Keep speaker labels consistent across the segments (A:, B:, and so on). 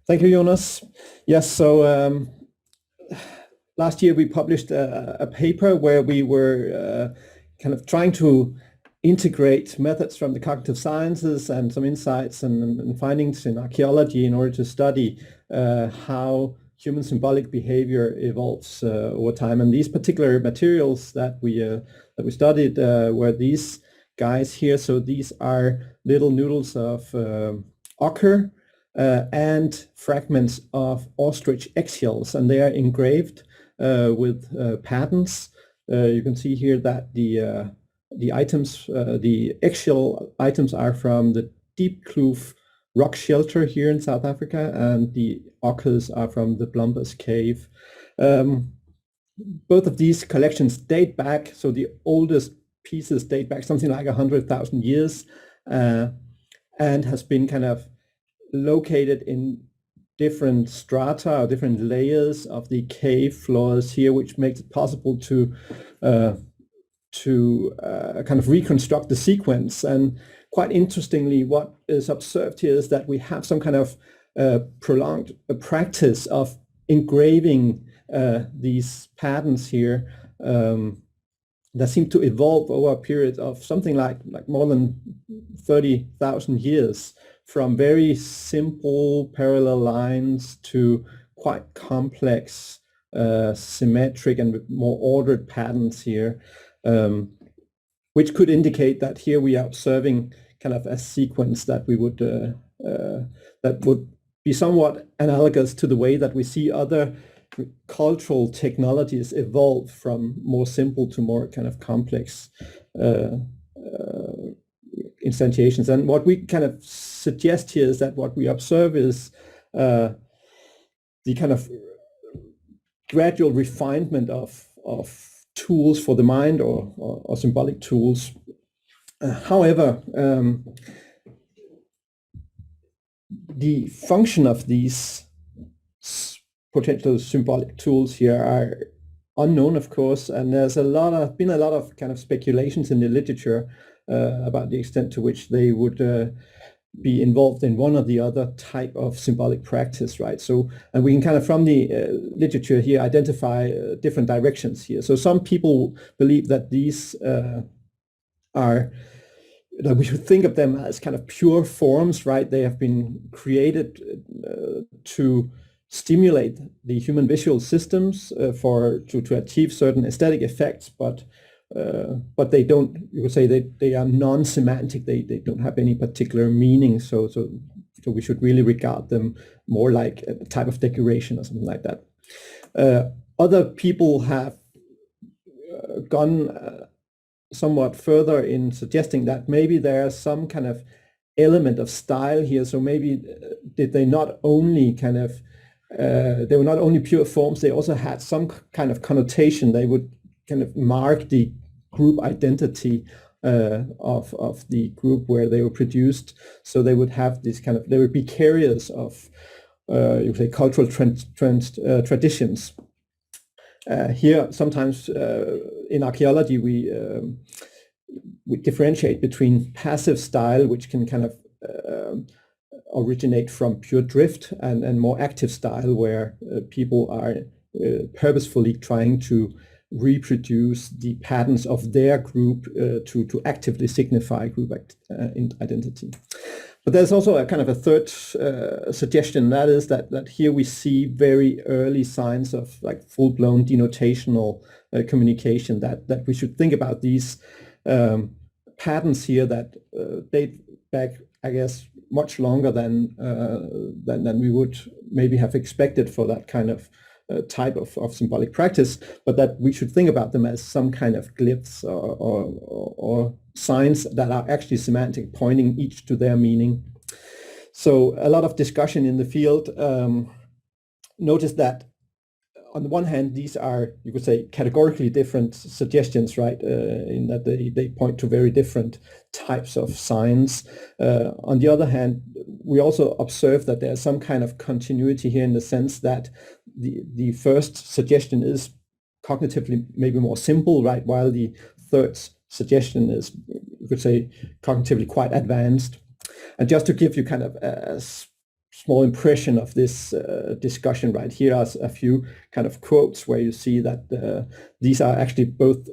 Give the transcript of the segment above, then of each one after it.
A: Thank you, Jonas. Yes, so last year we published a paper where we were kind of trying to integrate methods from the cognitive sciences and some insights and findings in archaeology in order to study how human symbolic behavior evolves over time. And these particular materials that we studied were these guys here. So these are little noodles of ochre and fragments of ostrich eggshells, and they are engraved with patterns. You can see here that the items, the eggshell items, are from the Diepkloof rock shelter here in South Africa, and the ochres are from the Blombos cave. Both of these collections date back, so the oldest pieces date back something like 100,000 years, and has been kind of located in different strata or different layers of the cave floors here, which makes it possible to kind of reconstruct the sequence. And quite interestingly, what is observed here is that we have some kind of prolonged practice of engraving these patterns here that seem to evolve over a period of something like more than 30,000 years, from very simple parallel lines to quite complex symmetric and more ordered patterns here, which could indicate that here we are observing kind of a sequence that we would that would be somewhat analogous to the way that we see other cultural technologies evolve from more simple to more kind of complex instantiations. And what we kind of suggest here is that what we observe is the kind of gradual refinement of tools for the mind, or symbolic tools. However, the function of these potential symbolic tools here are unknown, of course, and there's been a lot of kind of speculations in the literature about the extent to which they would be involved in one or the other type of symbolic practice, right? So, and we can kind of, from the literature here, identify different directions here. So some people believe that these that we should think of them as kind of pure forms, right? They have been created to stimulate the human visual systems to achieve certain aesthetic effects, but they don't, you would say they are non-semantic, they don't have any particular meaning, so we should really regard them more like a type of decoration or something like that. Other people have gone somewhat further in suggesting that maybe there's some kind of element of style here, so maybe did they not only kind of they were not only pure forms, they also had some kind of connotation. They would kind of mark the group identity of the group where they were produced. So they would have this kind of, they would be carriers of you would say cultural traditions. Here, sometimes in archaeology, we differentiate between passive style, which can kind of originate from pure drift, and more active style, where people are purposefully trying to reproduce the patterns of their group to actively signify group identity. But there's also a kind of a third suggestion, that is that here we see very early signs of like full-blown denotational communication, that we should think about these patterns here that date back, I guess, much longer than we would maybe have expected for that kind of type of symbolic practice, but that we should think about them as some kind of glyphs or signs that are actually semantic, pointing each to their meaning. So a lot of discussion in the field. Notice that on the one hand, these are, you could say, categorically different suggestions, right? In that they point to very different types of signs. On the other hand, we also observe that there's some kind of continuity here, in the sense that the first suggestion is cognitively maybe more simple, right? While the third suggestion is, you could say, cognitively quite advanced. And just to give you kind of a small impression of this discussion, right? Here are a few kind of quotes where you see that these are actually both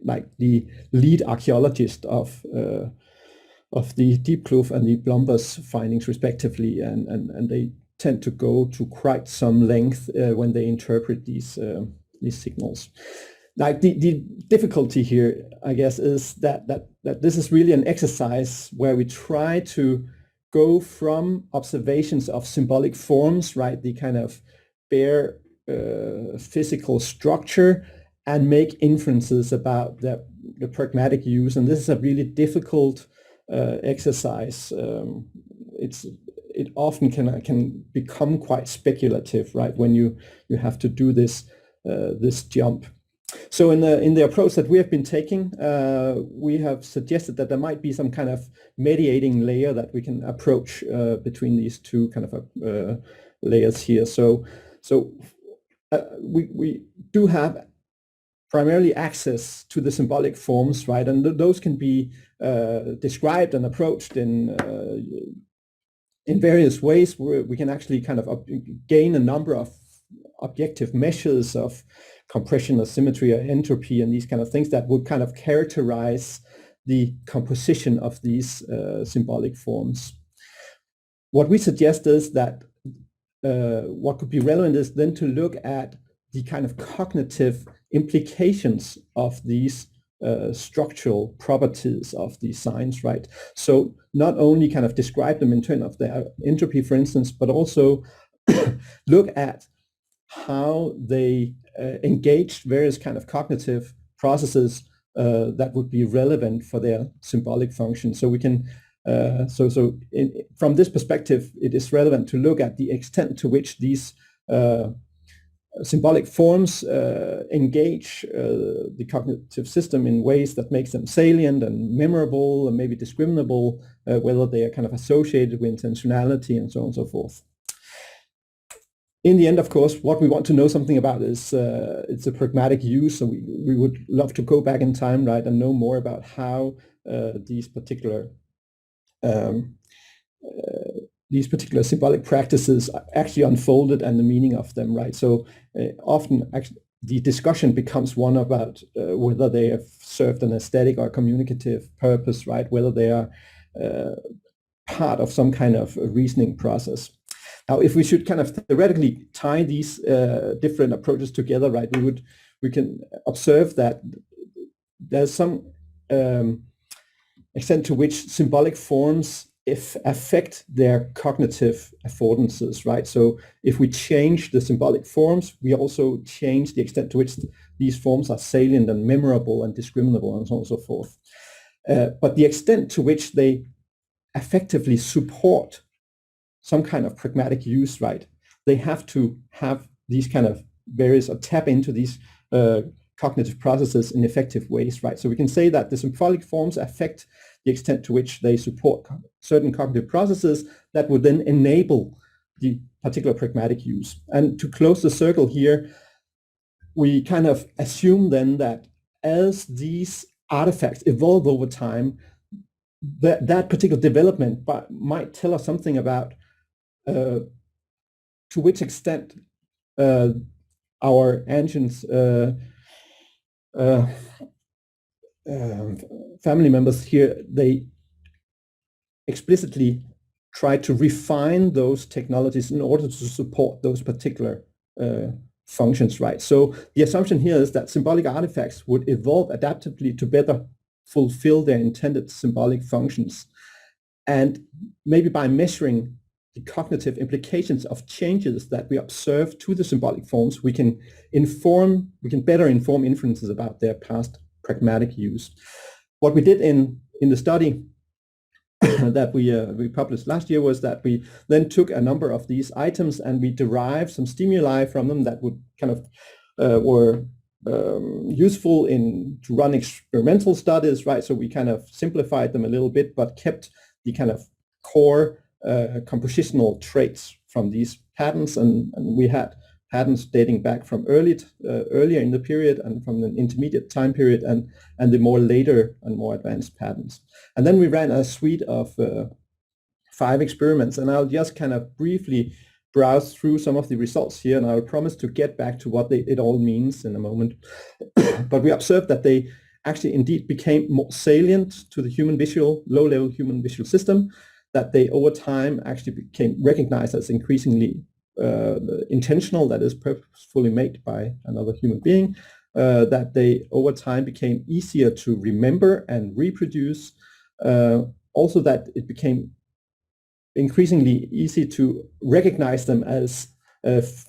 A: like the lead archaeologist of the Diepkloof and the Blombos findings respectively, and they tend to go to quite some length when they interpret these signals. Like the difficulty here, I guess, is that this is really an exercise where we try to go from observations of symbolic forms, right, the kind of bare physical structure, and make inferences about the pragmatic use. And this is a really difficult exercise. It often can become quite speculative, right, when you have to do this jump. So in the approach that we have been taking, we have suggested that there might be some kind of mediating layer that we can approach between these two kind of layers here. So we do have primarily access to the symbolic forms, right, and those can be described and approached in various ways. Where we can actually kind of gain a number of objective measures of compression or symmetry or entropy and these kind of things that would kind of characterize the composition of these symbolic forms. What we suggest is that what could be relevant is then to look at the kind of cognitive implications of these structural properties of these signs, right? So not only kind of describe them in terms of their entropy, for instance, but also look at how they engage various kind of cognitive processes that would be relevant for their symbolic function. So we can, from this perspective, it is relevant to look at the extent to which these symbolic forms engage the cognitive system in ways that makes them salient and memorable and maybe discriminable, whether they are kind of associated with intentionality and so on and so forth. In the end, of course, what we want to know something about is it's a pragmatic use. So we would love to go back in time, right, and know more about how these particular symbolic practices actually unfolded and the meaning of them, right? So often actually the discussion becomes one about whether they have served an aesthetic or communicative purpose, right? Whether they are part of some kind of reasoning process. Now, if we should kind of theoretically tie these different approaches together, right, we can observe that there's some extent to which symbolic forms affect their cognitive affordances, right? So if we change the symbolic forms, we also change the extent to which these forms are salient and memorable and discriminable and so on and so forth. But the extent to which they effectively support some kind of pragmatic use, right, they have to have these kind of various, or tap into these cognitive processes in effective ways, right? So we can say that the symbolic forms affect the extent to which they support certain cognitive processes that would then enable the particular pragmatic use. And to close the circle here, we kind of assume then that as these artifacts evolve over time, that particular development might tell us something about to which extent our ancient family members here, they explicitly try to refine those technologies in order to support those particular functions, right? So the assumption here is that symbolic artifacts would evolve adaptively to better fulfill their intended symbolic functions. And maybe by measuring the cognitive implications of changes that we observe to the symbolic forms, we can better inform inferences about their past pragmatic use. What we did in the study that we published last year was that we then took a number of these items and we derived some stimuli from them that would kind of were useful to run experimental studies, right? So we kind of simplified them a little bit, but kept the kind of core compositional traits from these patterns, and we had patterns dating back from earlier in the period and from an intermediate time period and the more later and more advanced patterns. And then we ran a suite of 5 experiments, and I'll just kind of briefly browse through some of the results here, and I'll promise to get back to what it all means in a moment. But we observed that they actually indeed became more salient to the human visual, low-level human visual system, that they over time actually became recognized as increasingly intentional, that is purposefully made by another human being, that they over time became easier to remember and reproduce, also that it became increasingly easy to recognize them as,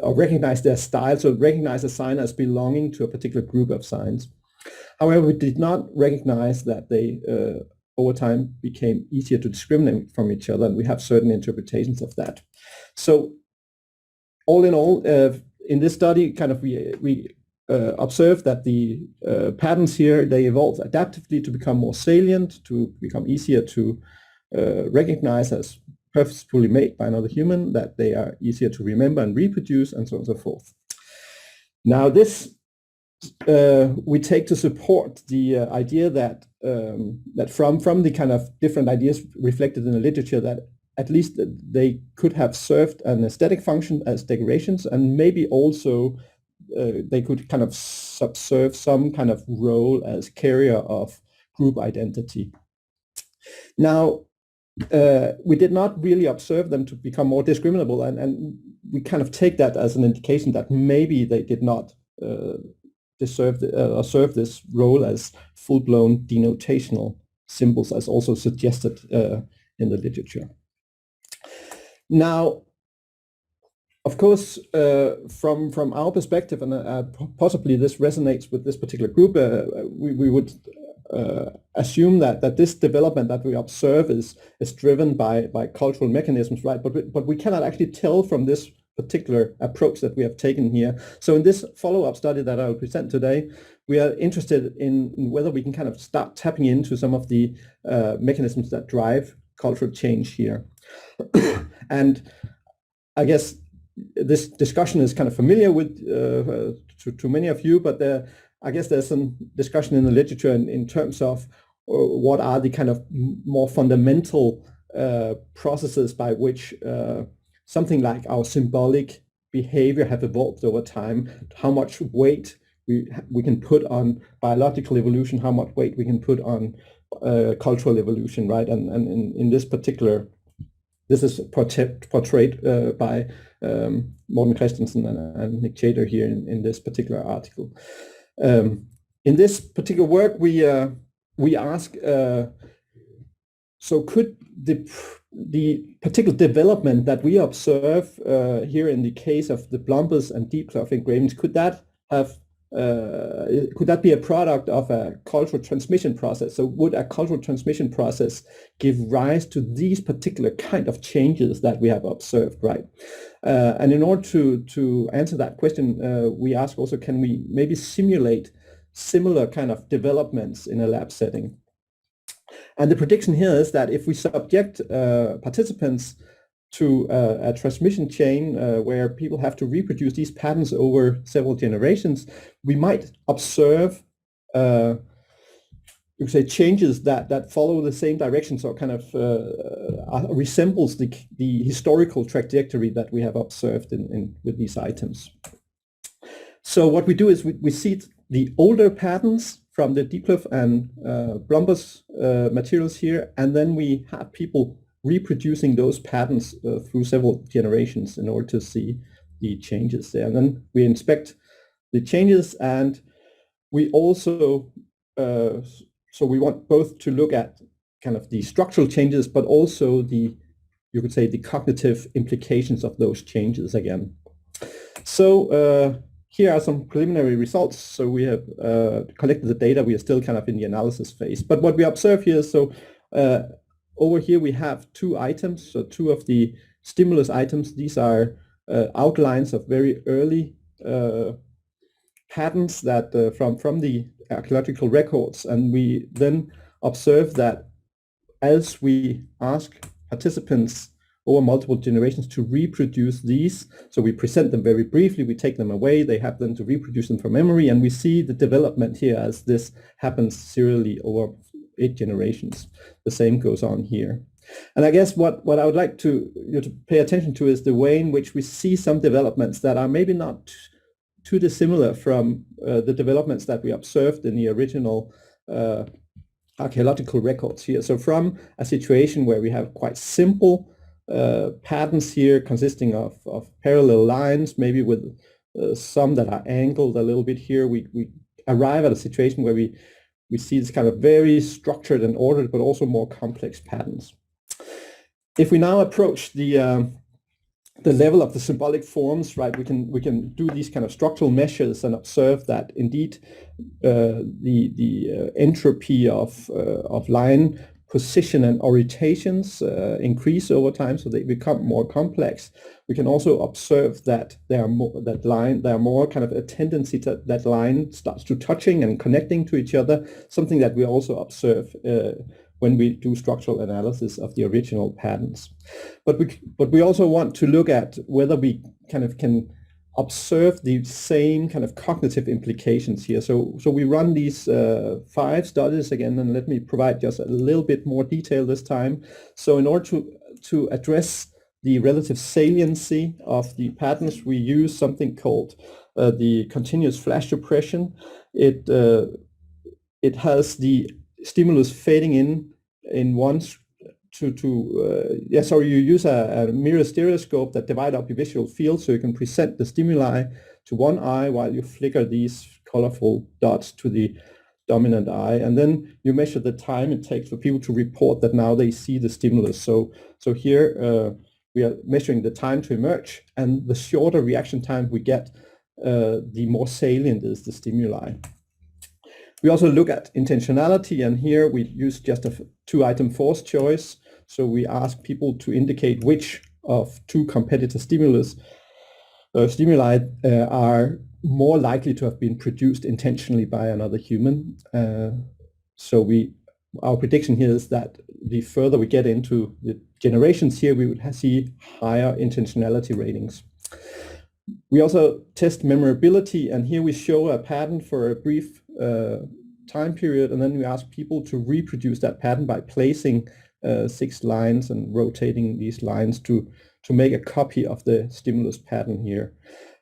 A: or recognize their style, so recognize a sign as belonging to a particular group of signs. However, we did not recognize that they over time became easier to discriminate from each other, and we have certain interpretations of that. So all in all, in this study, kind of we observed that the patterns here, they evolved adaptively to become more salient, to become easier to recognize as purposefully made by another human, that they are easier to remember and reproduce, and so on and so forth. Now this we take to support the idea that that from the kind of different ideas reflected in the literature, that at least they could have served an aesthetic function as decorations, and maybe also they could kind of subserve some kind of role as carrier of group identity. Now, we did not really observe them to become more discriminable, and we kind of take that as an indication that maybe they did not serve this role as full-blown denotational symbols, as also suggested in the literature. Now, of course, from our perspective, and possibly this resonates with this particular group, we would assume that this development that we observe is driven by cultural mechanisms, right? But we cannot actually tell from this particular approach that we have taken here. So in this follow-up study that I will present today, we are interested in whether we can kind of start tapping into some of the mechanisms that drive cultural change here. And I guess this discussion is kind of familiar with to many of you, but I guess there's some discussion in the literature in terms of what are the kind of more fundamental processes by which something like our symbolic behavior have evolved over time, how much weight we can put on biological evolution, how much weight we can put on cultural evolution, right? And in this particular, this is portrayed by Morten Christensen and Nick Chater here in this particular article. In this particular work, we ask, so could the particular development that we observe here in the case of the Blombos and Diepkloof engravings, could that be a product of a cultural transmission process? So would a cultural transmission process give rise to these particular kind of changes that we have observed, right? And in order to answer that question, we ask also, can we maybe simulate similar kind of developments in a lab setting? And the prediction here is that if we subject participants to a transmission chain where people have to reproduce these patterns over several generations, we might observe you could say changes that follow the same direction, so kind of resembles the historical trajectory that we have observed with these items. So what we do is we see the older patterns from the Diepkloof and Blombos materials here, and then we have people reproducing those patterns through several generations in order to see the changes there. And then we inspect the changes, and we also, so we want both to look at kind of the structural changes, but also you could say the cognitive implications of those changes again. So here are some preliminary results. So we have collected the data. We are still kind of in the analysis phase. But what we observe here, so over here we have 2 items, so 2 of the stimulus items. These are outlines of very early patterns that from the archaeological records, and we then observe that as we ask participants over multiple generations to reproduce these, so we present them very briefly, we take them away, they have them to reproduce them from memory, and we see the development here as this happens serially over 8 generations. The same goes on here. And I guess what I would like to pay attention to is the way in which we see some developments that are maybe not too dissimilar from the developments that we observed in the original archaeological records here. So from a situation where we have quite simple patterns here consisting of parallel lines, maybe with some that are angled a little bit here, we arrive at a situation where we see this kind of very structured and ordered, but also more complex patterns. If we now approach the level of the symbolic forms, right, we can do these kind of structural measures and observe that indeed the entropy of line position and orientations increase over time, so they become more complex. We can also observe that there are more kind of a tendency to that line starts to touching and connecting to each other, something that we also observe when we do structural analysis of the original patterns. But we also want to look at whether we kind of can observe the same kind of cognitive implications here. So we run these 5 studies again, and let me provide just a little bit more detail this time. So in order to address the relative saliency of the patterns, we use something called the continuous flash suppression. It has the stimulus fading in once you use a mirror stereoscope that divide up your visual field, so you can present the stimuli to one eye while you flicker these colorful dots to the dominant eye, and then you measure the time it takes for people to report that now they see the stimulus. So here we are measuring the time to emerge, and the shorter reaction time we get, the more salient is the stimuli. We also look at intentionality, and here we use just a 2-item force choice. So we ask people to indicate which of 2 competitor stimuli are more likely to have been produced intentionally by another human. Our prediction here is that the further we get into the generations here, we would see higher intentionality ratings. We also test memorability, and here we show a pattern for a brief time period, and then we ask people to reproduce that pattern by placing 6 lines and rotating these lines to make a copy of the stimulus pattern here.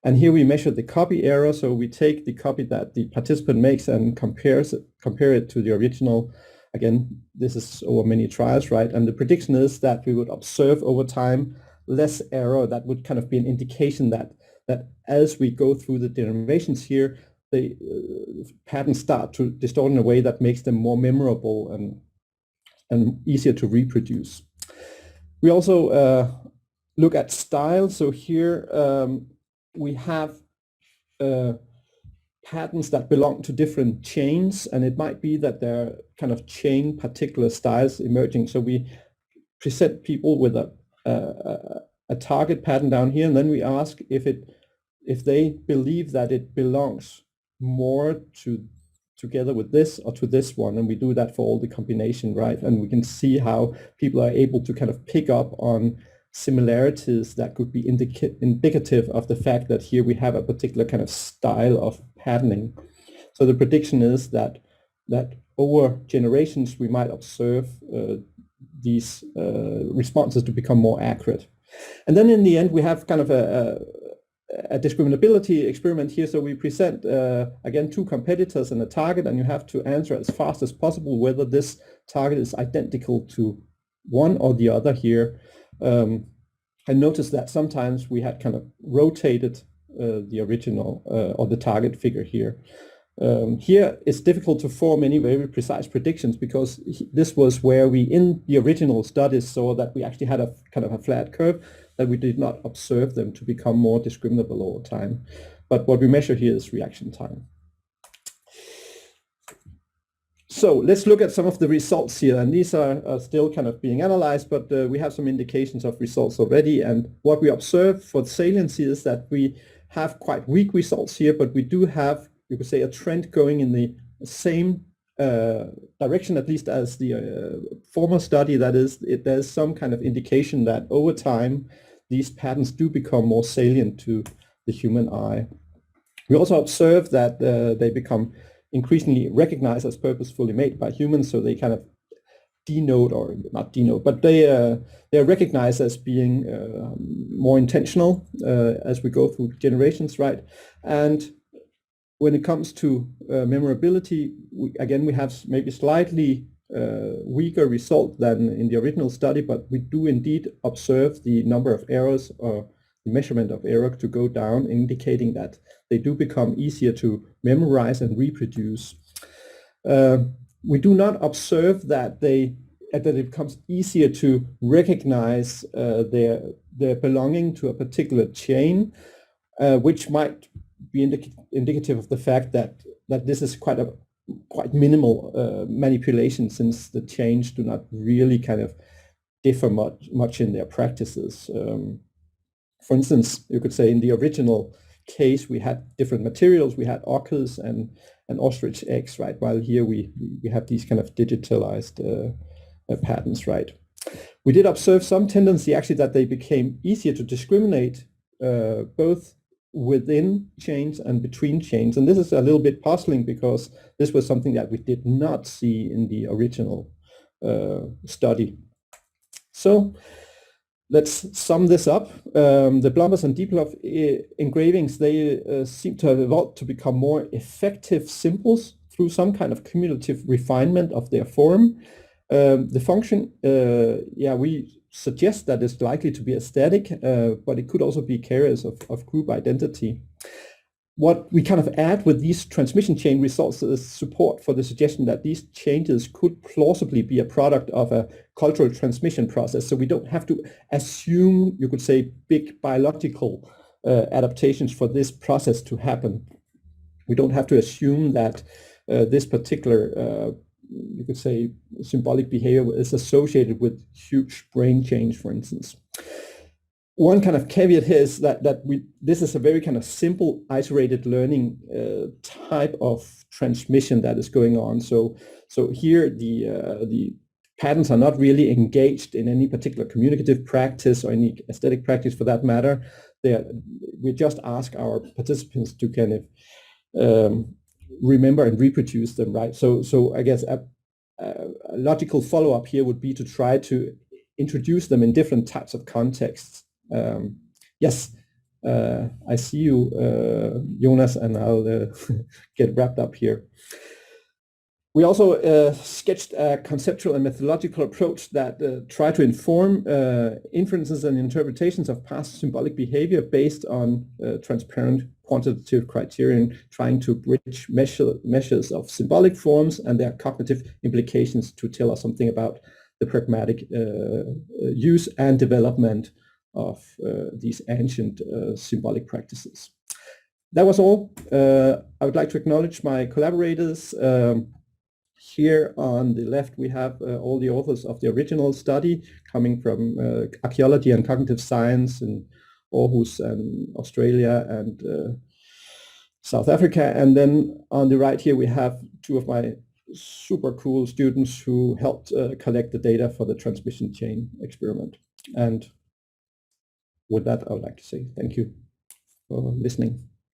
A: And here we measure the copy error, so we take the copy that the participant makes and compare it to the original. Again, this is over many trials, right? And the prediction is that we would observe over time less error. That would kind of be an indication that as we go through the generations here, the patterns start to distort in a way that makes them more memorable and easier to reproduce. We also look at style. So here we have patterns that belong to different chains, and it might be that there are kind of chain particular styles emerging. So we present people with a target pattern down here, and then we ask if they believe that it belongs more together with this or to this one, and we do that for all the combination, right? And we can see how people are able to kind of pick up on similarities that could be indicative of the fact that here we have a particular kind of style of patterning. So the prediction is that over generations we might observe these responses to become more accurate. And then in the end we have kind of a discriminability experiment here. So we present again 2 competitors and a target, and you have to answer as fast as possible whether this target is identical to one or the other here. I noticed that sometimes we had kind of rotated the original or the target figure here. Here it's difficult to form any very precise predictions, because this was where we in the original studies saw that we actually had a kind of a flat curve, that we did not observe them to become more discriminable over time. But what we measure here is reaction time. So let's look at some of the results here, and these are still kind of being analyzed, but we have some indications of results already. And what we observe for the saliency is that we have quite weak results here, but we do have, you could say, a trend going in the same direction, at least as the former study. That is, there's some kind of indication that over time these patterns do become more salient to the human eye. We also observe that they become increasingly recognized as purposefully made by humans, so they kind of denote, or not denote, but they are recognized as being more intentional as we go through generations, right? And when it comes to memorability, we have maybe slightly weaker result than in the original study, but we do indeed observe the number of errors or the measurement of error to go down, indicating that they do become easier to memorize and reproduce. We do not observe that it becomes easier to recognize their belonging to a particular chain, which might be indicative of the fact that this is quite minimal manipulation, since the chains do not really kind of differ much in their practices. For instance, you could say in the original case we had different materials. We had ochres and ostrich eggs, right? While here we have these kind of digitalized patterns, right? We did observe some tendency actually that they became easier to discriminate both within chains and between chains. And this is a little bit puzzling, because this was something that we did not see in the original study. So let's sum this up. The Blombos and Diepkloof engravings, they seem to have evolved to become more effective symbols through some kind of cumulative refinement of their form. The function, we suggest that it's likely to be aesthetic, but it could also be carriers of group identity. What we kind of add with these transmission chain results is support for the suggestion that these changes could plausibly be a product of a cultural transmission process. So we don't have to assume, you could say, big biological adaptations for this process to happen. We don't have to assume that this particular you could say symbolic behavior is associated with huge brain change, for instance. One kind of caveat here is that this is a very kind of simple, isolated learning type of transmission that is going on. So here the patterns are not really engaged in any particular communicative practice or any aesthetic practice for that matter. We just ask our participants to kind of remember and reproduce them, right? So I guess a logical follow-up here would be to try to introduce them in different types of contexts. Yes, I see you, Jonas, and I'll get wrapped up here. We also sketched a conceptual and methodological approach that try to inform inferences and interpretations of past symbolic behavior based on transparent quantitative criterion, trying to bridge measures of symbolic forms and their cognitive implications to tell us something about the pragmatic use and development of these ancient symbolic practices. That was all. I would like to acknowledge my collaborators. Here on the left, we have all the authors of the original study coming from archaeology and cognitive science in Aarhus and Australia and South Africa. And then on the right here, we have two of my super cool students who helped collect the data for the transmission chain experiment. And with that, I would like to say thank you for listening.